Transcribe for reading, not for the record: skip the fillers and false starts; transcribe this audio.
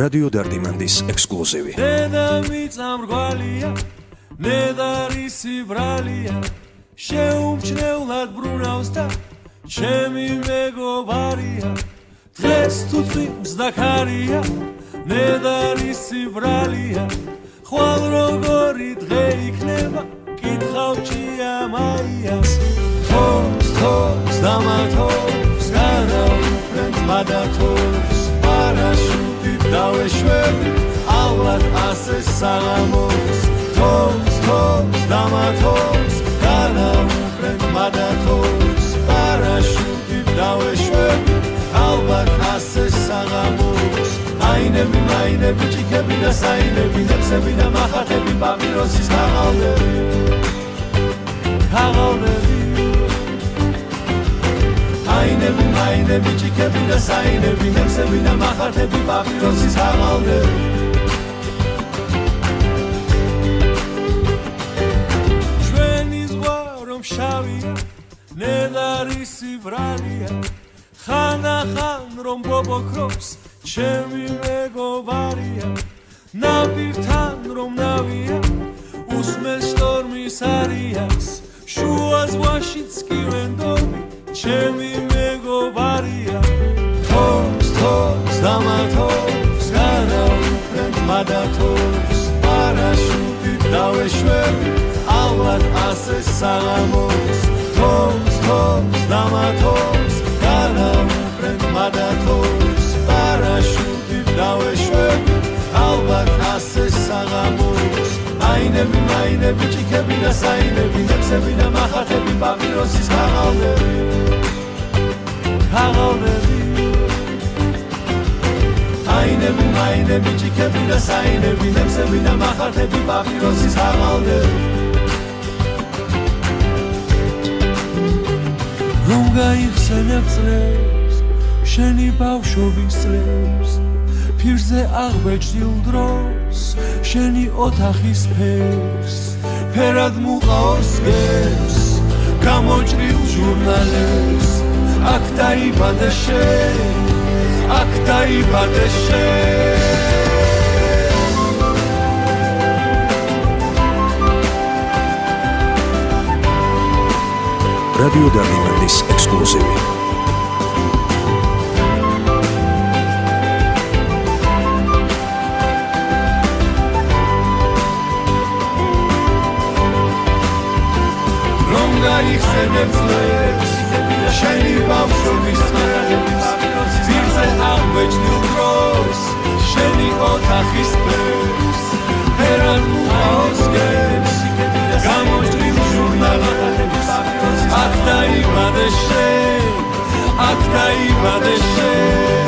რადიო დარდიმანდის ექსკლუზივი. დედამიწამრგვალია, ნედარისი ბრალია, შეუმჩნევლად ბრუნავს და ჩემი მეგობარია. დღეს თუ წვიმს და ქარია, ნედარისი ბრალია, ხვალ როგორი დღე იქნება, კითხავ ჭიამაიას. თობს და მათობს, გადავუფრენ მადათობს, პარაშუტით დავეშვები, ალბათ ასე საღამოს. თობს და მათობს, გადავუფრენ მადათობს, პარაშუტით დავეშვები, ალბათ ასე საღამოს. მაინები, ჭიქები და საინები, ნებსები და მახათები, პაპიროსის ქაღალდები. მაინები, ჭიქები და საინები, ნებსები და მახათები, პაპიროსის ქაღალდები. ჩვენი ზღვა რომ შავია, ნედარისი ბრალია, ხან რომ ბობოქრობს, ჩემი მეგობარია. ნაპირთან რომ ნავია, უსმენს შტორმის არიას, შუა ზღვაშიც კი ვენდობი, ჩემი მეგობარია. თობს და მათობს, გადავუფრენ მადათობს, პარაშუტით დავეშვები, ალბათ ასე საღამოს. თობს და მათობს, გადავუფრენ მადათობს, პარაშუტით დავეშვები, ალბათ ასე საღამოს. მაინები, ჭიქები და საინები, ნებსები და მახათები, პაპიროსის ქაღალდები. მაინები, ჭიქები და საინები, ნებსები და მახათები, პაპიროსის ქაღალდები. რომ გაიხსენებ წლებს, შენი ბავშვობის წლებს, ფირზე აღბეჭდილ დროს, შენი ოთახის ფერს, ფერად მუყაოს გებს, გამოჭრილ ჟურნალებს, აქ დაიბადე შენ, აქ დაიბადე შენ. რადიო დარდიმანდის ექსკლუზივი. გაიხსენებ წლებს, შენი ბავშვობის წლებს, ფირზე აღბეჭდილ დროს, შენი ოთახის ფერს, ფერად მუყაოს გებს, გამოჭრილ ჟურნალებს, აქ დაიბადე შენ, აქ დაიბადე შენ.